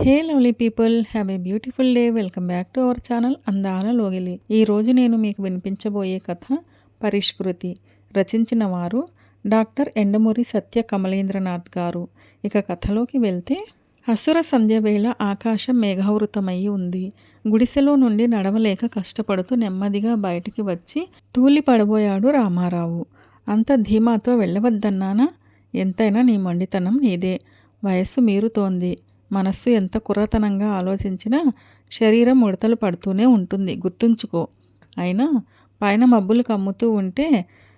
Hey lovely people, have a beautiful day. Welcome back to our channel అందాల లోగిలి. ఈరోజు నేను మీకు వినిపించబోయే కథ పరిష్కృతి. రచించిన వారు డాక్టర్ ఎండమూరి సత్య కమలేంద్రనాథ్ గారు. ఇక కథలోకి వెళ్తే, అసుర సంధ్య వేళ ఆకాశం మేఘావృతమయ్యి ఉంది. గుడిసెలో నుండి నడవలేక కష్టపడుతూ నెమ్మదిగా బయటికి వచ్చి తూలి పడబోయాడు రామారావు. అంత ధీమాతో వెళ్ళవద్దన్నానా? ఎంతైనా నీ మొండితనం నీదే. వయస్సు మీరుతోంది. మనస్సు ఎంత కుర్రతనంగా ఆలోచించినా శరీరం ముడతలు పడుతూనే ఉంటుంది, గుర్తుంచుకో. అయినా పైన మబ్బులు కమ్ముతూ ఉంటే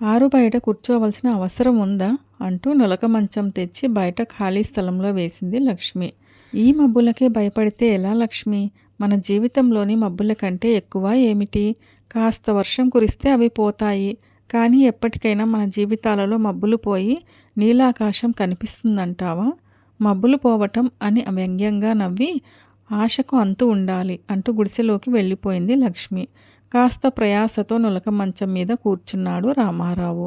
ఆరు బయట కూర్చోవలసిన అవసరం ఉందా అంటూ నులక మంచం తెచ్చి బయట ఖాళీ స్థలంలో వేసింది లక్ష్మి. ఈ మబ్బులకే భయపడితే ఎలా లక్ష్మి? మన జీవితంలోని మబ్బుల కంటే ఎక్కువ ఏమిటి? కాస్త వర్షం కురిస్తే అవి పోతాయి. కానీ ఎప్పటికైనా మన జీవితాలలో మబ్బులు పోయి నీలాకాశం కనిపిస్తుందంటావా? మబ్బులు పోవటం అని వ్యంగ్యంగా నవ్వి, ఆశకు అంతు ఉండాలి అంటూ గుడిసెలోకి వెళ్ళిపోయింది లక్ష్మి. కాస్త ప్రయాసతో నులక మంచం మీద కూర్చున్నాడు రామారావు.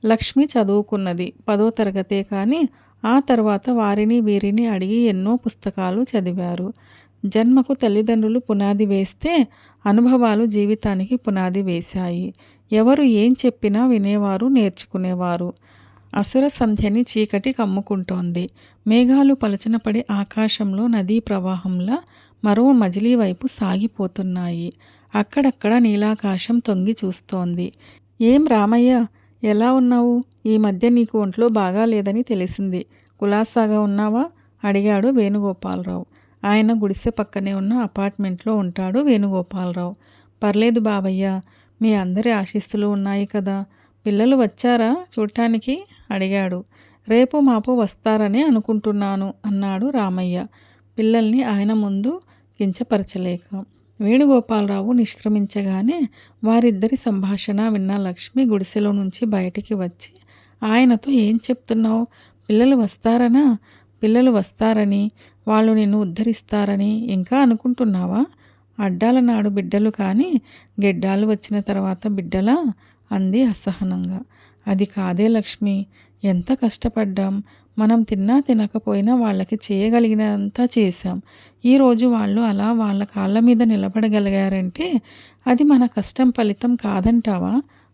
లక్ష్మి చదువుకున్నది 10వ తరగతే, కానీ ఆ తర్వాత వారిని వీరిని అడిగి ఎన్నో పుస్తకాలు చదివారు. జన్మకు తల్లిదండ్రులు పునాది వేస్తే అనుభవాలు జీవితానికి పునాది వేశాయి. ఎవరు ఏం చెప్పినా వినేవారు, నేర్చుకునేవారు. అసుర సంధ్యని చీకటి కమ్ముకుంటోంది. మేఘాలు పలచనపడి ఆకాశంలో నదీ ప్రవాహంలా మరో మజిలీ వైపు సాగిపోతున్నాయి. అక్కడక్కడ నీలాకాశం తొంగి చూస్తోంది. ఏం రామయ్య, ఎలా ఉన్నావు? ఈ మధ్య నీకు ఒంట్లో బాగా లేదని తెలిసింది. కులాసాగా ఉన్నావా? అడిగాడు వేణుగోపాలరావు. ఆయన గుడిసె పక్కనే ఉన్న అపార్ట్మెంట్లో ఉంటాడు వేణుగోపాలరావు. పర్లేదు బావయ్య, మీ అందరి ఆశీస్సులు ఉన్నాయి కదా. పిల్లలు వచ్చారా చూడటానికి? అడిగాడు. రేపు మాపు వస్తారని అనుకుంటున్నాను అన్నాడు రామయ్య, పిల్లల్ని ఆయన ముందు కించపరచలేక. వేణుగోపాలరావు నిష్క్రమించగానే వారిద్దరి సంభాషణ విన్న లక్ష్మి గుడిసెలో నుంచి బయటికి వచ్చి, ఆయనతో ఏం చెప్తున్నావు? పిల్లలు వస్తారనా? పిల్లలు వస్తారని, వాళ్ళు నిన్ను ఉద్ధరిస్తారని ఇంకా అనుకుంటున్నావా? అడ్డాల నాడు బిడ్డలు కానీ గెడ్డాలు వచ్చిన తర్వాత బిడ్డలా? అంది అసహనంగా. అది కాదే లక్ష్మి, ఎంత కష్టపడ్డాం. మనం తిన్నా తినకపోయినా వాళ్ళకి చేయగలిగినంత చేశాం. ఈరోజు వాళ్ళు అలా వాళ్ళ కాళ్ళ మీద నిలబడగలిగారంటే అది మన కష్టం ఫలితం కాదంటావా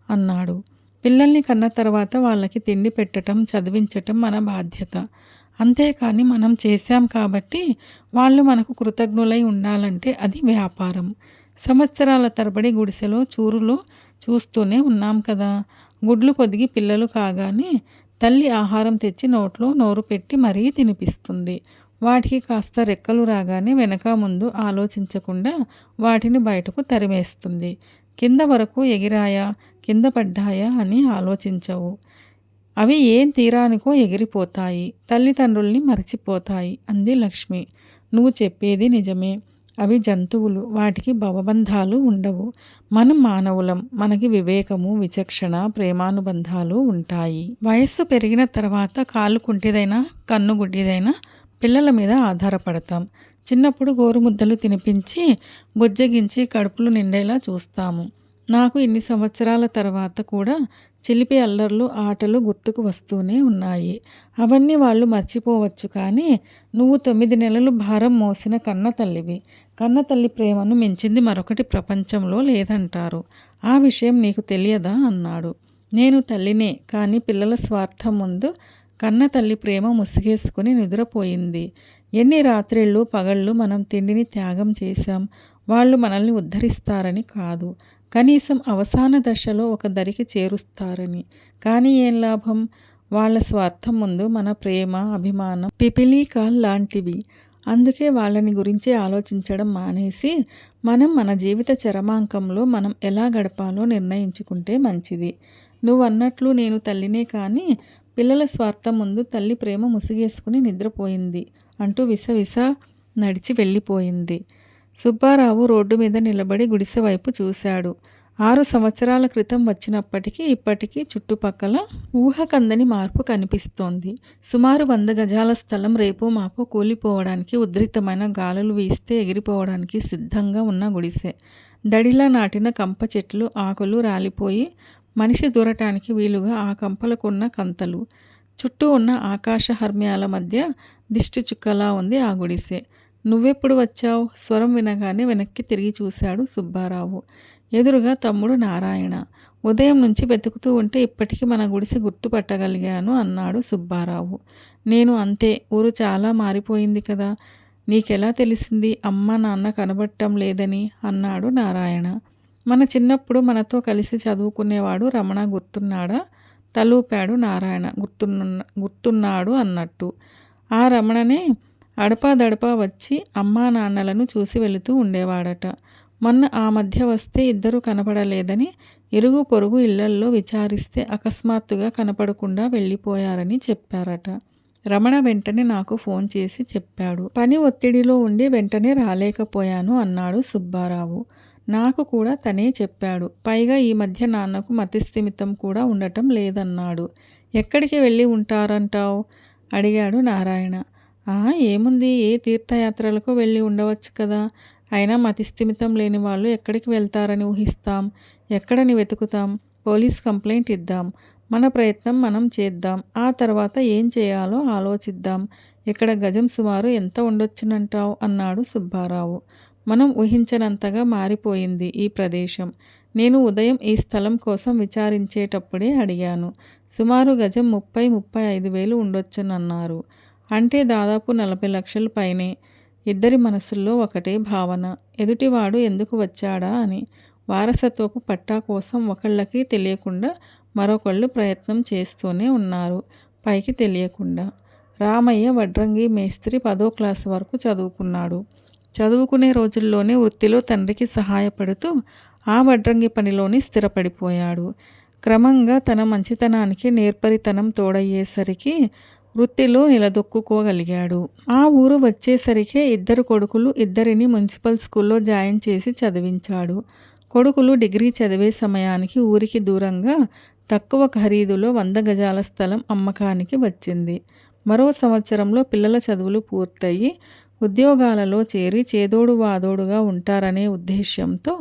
అన్నాడు. పిల్లల్ని కన్న తర్వాత వాళ్ళకి తిండి పెట్టడం, చదివించటం మన బాధ్యత. అంతేకాని మనం చేశాం కాబట్టి వాళ్ళు మనకు కృతజ్ఞులై ఉండాలంటే అది వ్యాపారం. సంవత్సరాల తరబడి గుడిసెలో చూరులో చూస్తూనే ఉన్నాం కదా. గుడ్లు పొదిగి పిల్లలు కాగానే తల్లి ఆహారం తెచ్చి నోట్లో నోరు పెట్టి మరీ తినిపిస్తుంది. వాటికి కాస్త రెక్కలు రాగానే వెనక ముందు ఆలోచించకుండా వాటిని బయటకు తరిమేస్తుంది. కింద వరకు ఎగిరాయా, కింద పడ్డాయా అని ఆలోచించవు. అవి ఏం తీరానికో ఎగిరిపోతాయి, తల్లిదండ్రుల్ని మర్చిపోతాయి అంది లక్ష్మి. నువ్వు చెప్పేది నిజమే. అవి జంతువులు, వాటికి భవబంధాలు ఉండవు. మనం మానవులం, మనకి వివేకము, విచక్షణ, ప్రేమానుబంధాలు ఉంటాయి. వయస్సు పెరిగిన తర్వాత కాలు కుంటిదైనా కన్ను గుడ్డిదైనా పిల్లల మీద ఆధారపడతాం. చిన్నప్పుడు గోరుముద్దలు తినిపించి బుజ్జగించి కడుపులు నిండేలా చూస్తాము. నాకు ఇన్ని సంవత్సరాల తర్వాత కూడా చిలిపి అల్లర్లు, ఆటలు గుర్తుకు వస్తూనే ఉన్నాయి. అవన్నీ వాళ్ళు మర్చిపోవచ్చు, కానీ నువ్వు 9 నెలలు భారం మోసిన కన్న తల్లివి. కన్న తల్లి ప్రేమను మించింది మరొకటి ప్రపంచంలో లేదంటారు. ఆ విషయం నీకు తెలియదా అన్నాడు. నేను తల్లినే, కానీ పిల్లల స్వార్థం ముందు కన్న తల్లి ప్రేమ ముసుగేసుకుని నిద్రపోయింది. ఎన్ని రాత్రిళ్ళు పగళ్ళు మనం తిండిని త్యాగం చేశాం. వాళ్ళు మనల్ని ఉద్ధరిస్తారని కాదు, కనీసం అవసాన దశలో ఒక దరికి చేరుస్తారని. కానీ ఏం లాభం? వాళ్ళ స్వార్థం ముందు మన ప్రేమ, అభిమానం పిపిలీకాల్ లాంటివి. అందుకే వాళ్ళని గురించి ఆలోచించడం మానేసి మనం మన జీవిత చరమాంకంలో మనం ఎలా గడపాలో నిర్ణయించుకుంటే మంచిది. నువ్వన్నట్లు నేను తల్లినే, కానీ పిల్లల స్వార్థం ముందు తల్లి ప్రేమ ముసుగేసుకుని నిద్రపోయింది అంటూ విసవిస నడిచి వెళ్ళిపోయింది. సుబ్బారావు రోడ్డు మీద నిలబడి గుడిసె వైపు చూశాడు. 6 సంవత్సరాల క్రితం వచ్చినప్పటికీ ఇప్పటికీ చుట్టుపక్కల ఊహకందని మార్పు కనిపిస్తోంది. సుమారు 100 గజాల స్థలం రేపో మాపో కూలిపోవడానికి, ఉధృతమైన గాలులు వీస్తే ఎగిరిపోవడానికి సిద్ధంగా ఉన్న గుడిసె. దడిలా నాటిన కంప చెట్లు, ఆకులు రాలిపోయి మనిషి దూరటానికి వీలుగా ఆ కంపలకున్న కంతలు. చుట్టూ ఉన్న ఆకాశ హర్మ్యాల మధ్య దిష్టి చుక్కలా ఉంది ఆ గుడిసె. నువ్వెప్పుడు వచ్చావు? స్వరం వినగానే వెనక్కి తిరిగి చూశాడు సుబ్బారావు. ఎదురుగా తమ్ముడు నారాయణ. ఉదయం నుంచి వెతుకుతూ ఉంటే ఇప్పటికి మన గుడిసె గుర్తుపట్టగలిగాను అన్నాడు సుబ్బారావు. నేను అంతే. ఊరు చాలా మారిపోయింది కదా. నీకెలా తెలిసింది అమ్మ నాన్న కనబడటం లేదని అన్నాడు నారాయణ. మన చిన్నప్పుడు మనతో కలిసి చదువుకునేవాడు రమణ గుర్తున్నాడా? తలూపాడు నారాయణ. గుర్తున్నాడు అన్నట్టు. ఆ రమణనే అడపాదడపా వచ్చి అమ్మా నాన్నలను చూసి వెళుతూ ఉండేవాడట. మొన్న ఆ మధ్య వస్తే ఇద్దరూ కనపడలేదని ఇరుగు పొరుగు ఇళ్లల్లో విచారిస్తే అకస్మాత్తుగా కనపడకుండా వెళ్ళిపోయారని చెప్పారట. రమణ వెంటనే నాకు ఫోన్ చేసి చెప్పాడు. పని ఒత్తిడిలో ఉండి వెంటనే రాలేకపోయాను అన్నాడు సుబ్బారావు. నాకు కూడా తనే చెప్పాడు. పైగా ఈ మధ్య నాన్నకు మతిస్థిమితం కూడా ఉండటం లేదన్నాడు. ఎక్కడికి వెళ్ళి ఉంటారంటావు? అడిగాడు నారాయణ. ఏముంది, ఏ తీర్థయాత్రలకు వెళ్ళి ఉండవచ్చు కదా. అయినా మతిస్థిమితం లేని వాళ్ళు ఎక్కడికి వెళ్తారని ఊహిస్తాం? ఎక్కడని వెతుకుతాం? పోలీస్ కంప్లైంట్ ఇద్దాం. మన ప్రయత్నం మనం చేద్దాం. ఆ తర్వాత ఏం చేయాలో ఆలోచిద్దాం. ఇక్కడ గజం సుమారు ఎంత ఉండొచ్చునంటావు అన్నాడు సుబ్బారావు. మనం ఊహించనంతగా మారిపోయింది ఈ ప్రదేశం. నేను ఉదయం ఈ స్థలం కోసం విచారించేటప్పుడే అడిగాను. సుమారు గజం 30-35 వేలు ఉండొచ్చునన్నారు. అంటే దాదాపు 40 లక్షల పైనే. ఇద్దరి మనసుల్లో ఒకటే భావన. ఎదుటివాడు ఎందుకు వచ్చాడా అని. వారసత్వపు పట్టా కోసం ఒకళ్ళకి తెలియకుండా మరొకళ్ళు ప్రయత్నం చేస్తూనే ఉన్నారు, పైకి తెలియకుండా. రామయ్య వడ్రంగి మేస్త్రి 10వ క్లాసు వరకు చదువుకున్నాడు. చదువుకునే రోజుల్లోనే వృత్తిలో తండ్రికి సహాయపడుతూ ఆ వడ్రంగి పనిలోనే స్థిరపడిపోయాడు. క్రమంగా తన మంచితనానికి నేర్పరితనం తోడయ్యేసరికి వృత్తిలో నిలదొక్కుకోగలిగాడు. ఆ ఊరు వచ్చేసరికే ఇద్దరు కొడుకులు ఇద్దరిని మున్సిపల్ స్కూల్లో జాయిన్ చేసి చదివించాడు. కొడుకులు డిగ్రీ చదివే సమయానికి ఊరికి దూరంగా తక్కువ ఖరీదులో 100 గజాల స్థలం అమ్మకానికి వచ్చింది. మరో సంవత్సరంలో పిల్లల చదువులు పూర్తయి ఉద్యోగాలలో చేరి చేదోడు వాదోడుగా ఉంటారనే ఉద్దేశ్యంతో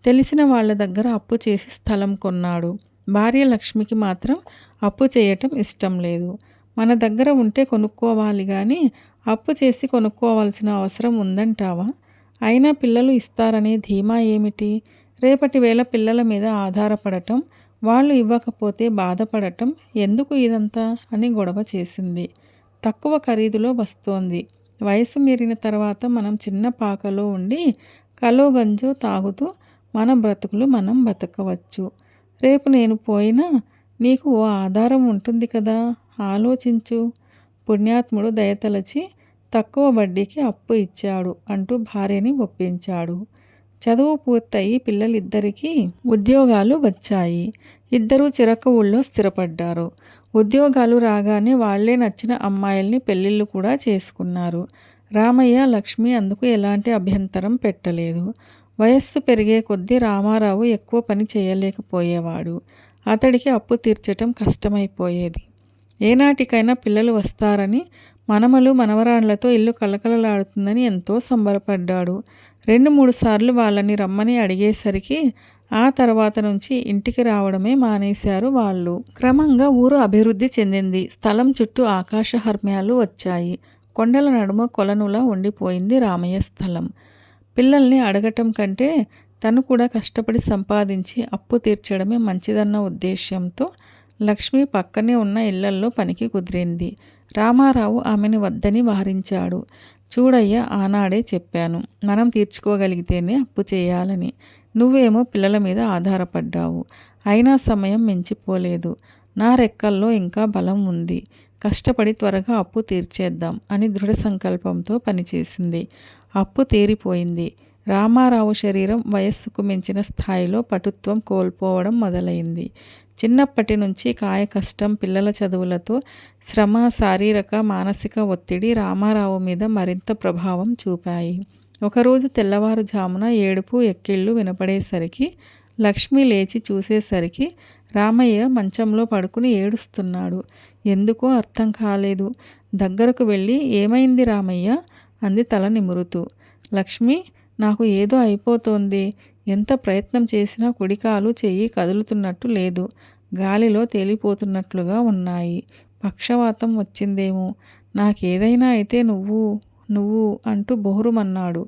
తెలిసిన వాళ్ళ దగ్గర అప్పు చేసి స్థలం కొన్నాడు. భార్య లక్ష్మికి మాత్రం అప్పు చేయటం ఇష్టం లేదు. మన దగ్గర ఉంటే కొనుక్కోవాలి కానీ అప్పు చేసి కొనుక్కోవాల్సిన అవసరం ఉందంటావా? అయినా పిల్లలు ఇస్తారనే ధీమా ఏమిటి? రేపటి వేళ పిల్లల మీద ఆధారపడటం, వాళ్ళు ఇవ్వకపోతే బాధపడటం ఎందుకు ఇదంతా అని గొడవ చేసింది. తక్కువ ఖరీదులో వస్తోంది. వయసు మీరిన తర్వాత మనం చిన్న పాకలో ఉండి కలో గంజో తాగుతూ మన బ్రతుకులు మనం బతకవచ్చు. రేపు నేను పోయినా నీకు ఓ ఆధారం ఉంటుంది కదా. ఆలోచించు. పుణ్యాత్ముడు దయతలచి తక్కువ వడ్డీకి అప్పు ఇచ్చాడు అంటూ భార్యని ఒప్పించాడు. చదువు పూర్తయి పిల్లలిద్దరికీ ఉద్యోగాలు వచ్చాయి. ఇద్దరూ చిరక ఊళ్ళో స్థిరపడ్డారు. ఉద్యోగాలు రాగానే వాళ్లే నచ్చిన అమ్మాయిల్ని పెళ్ళిళ్ళు కూడా చేసుకున్నారు. రామయ్య లక్ష్మి అందుకు ఎలాంటి అభ్యంతరం పెట్టలేదు. వయస్సు పెరిగే కొద్దీ రామారావు ఎక్కువ పని చేయలేకపోయేవాడు. అతడికి అప్పు తీర్చటం కష్టమైపోయేది. ఏనాటికైనా పిల్లలు వస్తారని, మనమలు మనవరాళ్లతో ఇల్లు కలకలలాడుతుందని ఎంతో సంబరపడ్డాడు. 2-3 సార్లు వాళ్ళని రమ్మని అడిగేసరికి ఆ తర్వాత నుంచి ఇంటికి రావడమే మానేశారు వాళ్ళు. క్రమంగా ఊరు అభివృద్ధి చెందింది. స్థలం చుట్టూ ఆకాశహర్మ్యాలు వచ్చాయి. కొండల నడుమ కొలనులా ఉండిపోయింది రామయ్య స్థలం. పిల్లల్ని అడగటం కంటే తను కూడా కష్టపడి సంపాదించి అప్పు తీర్చడమే మంచిదన్న ఉద్దేశ్యంతో లక్ష్మి పక్కనే ఉన్న ఇళ్లల్లో పనికి కుదిరింది. రామారావు ఆమెను వద్దని వారించాడు. చూడయ్యా, ఆనాడే చెప్పాను, మనం తీర్చుకోగలిగితేనే అప్పు చేయాలని. నువ్వేమో పిల్లల మీద ఆధారపడ్డావు. అయినా సమయం మించిపోలేదు. నా రెక్కల్లో ఇంకా బలం ఉంది. కష్టపడి త్వరగా అప్పు తీర్చేద్దాం అని దృఢ సంకల్పంతో పనిచేసింది. అప్పు తీరిపోయింది. రామారావు శరీరం వయస్సుకు మించిన స్థాయిలో పటుత్వం కోల్పోవడం మొదలైంది. చిన్నప్పటి నుంచి కాయ కష్టం, పిల్లల చదువులతో శ్రమ, శారీరక మానసిక ఒత్తిడి రామారావు మీద మరింత ప్రభావం చూపాయి. ఒకరోజు తెల్లవారుజామున ఏడుపు ఎక్కిళ్ళు వినపడేసరికి లక్ష్మి లేచి చూసేసరికి రామయ్య మంచంలో పడుకుని ఏడుస్తున్నాడు. ఎందుకో అర్థం కాలేదు. దగ్గరకు వెళ్ళి ఏమైంది రామయ్య అంది తల నిమురుతూ. లక్ష్మి, నాకు ఏదో అయిపోతోంది. ఎంత ప్రయత్నం చేసినా కుడికాలు చెయ్యి కదులుతున్నట్టు లేదు. గాలిలో తేలిపోతున్నట్లుగా ఉన్నాయి. పక్షవాతం వచ్చిందేమో. నాకేదైనా అయితే నువ్వు నువ్వు అంటూ బోరుమన్నాడు.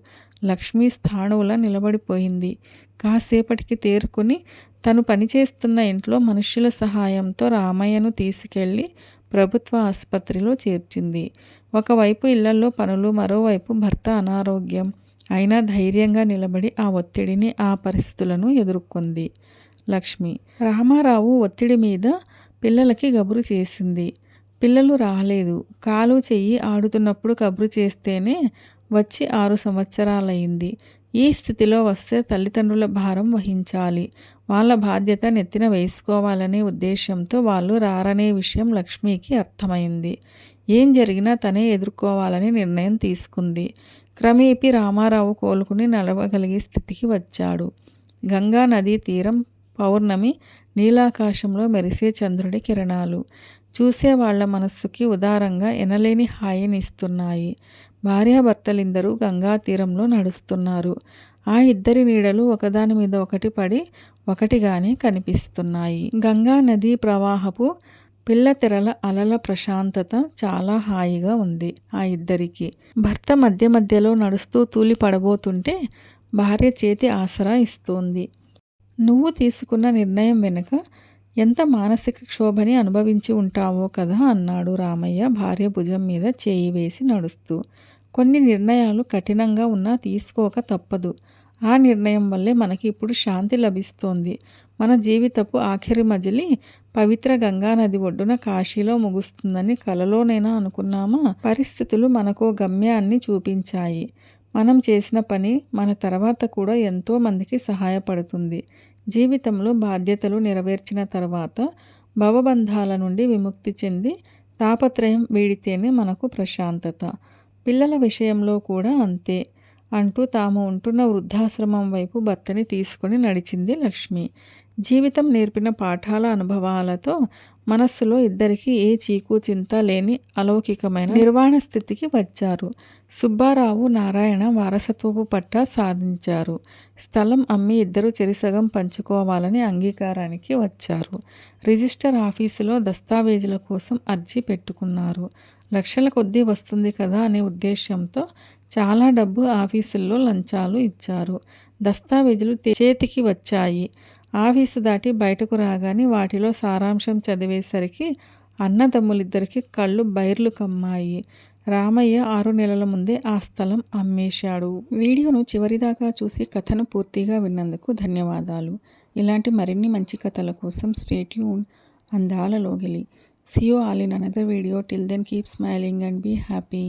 లక్ష్మి స్థాణువులా నిలబడిపోయింది. కాసేపటికి తేరుకుని తను పనిచేస్తున్న ఇంట్లో మనుష్యుల సహాయంతో రామయ్యను తీసుకెళ్లి ప్రభుత్వ ఆసుపత్రిలో చేర్చింది. ఒకవైపు ఇళ్లల్లో పనులు, మరోవైపు భర్త అనారోగ్యం. అయినా ధైర్యంగా నిలబడి ఆ ఒత్తిడిని, ఆ పరిస్థితులను ఎదుర్కొంది లక్ష్మి. రామారావు ఒత్తిడి మీద పిల్లలకి కబురు చేసింది. పిల్లలు రాలేదు. కాలు చెయ్యి ఆడుతున్నప్పుడు కబురు చేస్తేనే వచ్చి 6 సంవత్సరాలయింది. ఈ స్థితిలో వస్తే తల్లిదండ్రుల భారం వహించాలి. వాళ్ళ బాధ్యత నెత్తిన వేసుకోవాలనే ఉద్దేశంతో వాళ్ళు రారనే విషయం లక్ష్మికి అర్థమైంది. ఏం జరిగినా తనే ఎదుర్కోవాలని నిర్ణయం తీసుకుంది. క్రమేపీ రామారావు కోలుకుని నడవగలిగే స్థితికి వచ్చాడు. గంగా నదీ తీరం, పౌర్ణమి, నీలాకాశంలో మెరిసే చంద్రుడి కిరణాలు చూసేవాళ్ల మనస్సుకి ఉదారంగా ఎనలేని హాయినిస్తున్నాయి. భార్యాభర్తలిద్దరూ గంగా తీరంలో నడుస్తున్నారు. ఆ ఇద్దరి నీడలు ఒకదాని మీద ఒకటి పడి ఒకటిగానే కనిపిస్తున్నాయి. గంగా నదీ ప్రవాహపు పిల్లతెరల అలల ప్రశాంతత చాలా హాయిగా ఉంది ఆ ఇద్దరికి. భర్త మధ్య మధ్యలో నడుస్తూ తూలి పడబోతుంటే భార్య చేతి ఆసరా ఇస్తోంది. నువ్వు తీసుకున్న నిర్ణయం వెనుక ఎంత మానసిక క్షోభని అనుభవించి ఉంటావో కదా అన్నాడు రామయ్య భార్య భుజం మీద చేయి వేసి నడుస్తూ. కొన్ని నిర్ణయాలు కఠినంగా ఉన్నా తీసుకోక తప్పదు. ఆ నిర్ణయం వల్లే మనకి ఇప్పుడు శాంతి లభిస్తోంది. మన జీవితపు ఆఖరి మజిలీ పవిత్ర గంగానది ఒడ్డున కాశీలో ముగుస్తుందని కలలోనైనా అనుకున్నామా? పరిస్థితులు మనకో గమ్యాన్ని చూపించాయి. మనం చేసిన పని మన తర్వాత కూడా ఎంతో మందికి సహాయపడుతుంది. జీవితంలో బాధ్యతలు నెరవేర్చిన తర్వాత భవబంధాల నుండి విముక్తి చెంది తాపత్రయం వీడితేనే మనకు ప్రశాంతత. పిల్లల విషయంలో కూడా అంతే అంటూ తాము ఉంటున్న వృద్ధాశ్రమం వైపు భర్తని తీసుకుని నడిచింది లక్ష్మి. జీవితం నేర్పిన పాఠాల అనుభవాలతో మనస్సులో ఇద్దరికీ ఏ చీకు చింత లేని అలౌకికమైన నిర్వాణ స్థితికి వచ్చారు. సుబ్బారావు, నారాయణ వారసత్వపు పట్టా సాధించారు. స్థలం అమ్మి ఇద్దరు చెరిసగం పంచుకోవాలని అంగీకారానికి వచ్చారు. రిజిస్టర్ ఆఫీసులో దస్తావేజుల కోసం అర్జీ పెట్టుకున్నారు. లక్షల కొద్దీ వస్తుంది కదా అనే ఉద్దేశ్యంతో చాలా డబ్బు ఆఫీసుల్లో లంచాలు ఇచ్చారు. దస్తావేజులు చేతికి వచ్చాయి. ఆఫీసు దాటి బయటకు రాగానే వాటిలో సారాంశం చదివేసరికి అన్నదమ్ములిద్దరికీ కళ్ళు బైర్లు కమ్మాయి. రామయ్య 6 నెలల ముందే ఆ స్థలం అమ్మేశాడు. వీడియోను చివరిదాకా చూసి కథను పూర్తిగా విన్నందుకు ధన్యవాదాలు. ఇలాంటి మరిన్ని మంచి కథల కోసం స్టే ట్యూన్ అందాల లోగిలి. See you all in another video. Till then, keep smiling and be happy.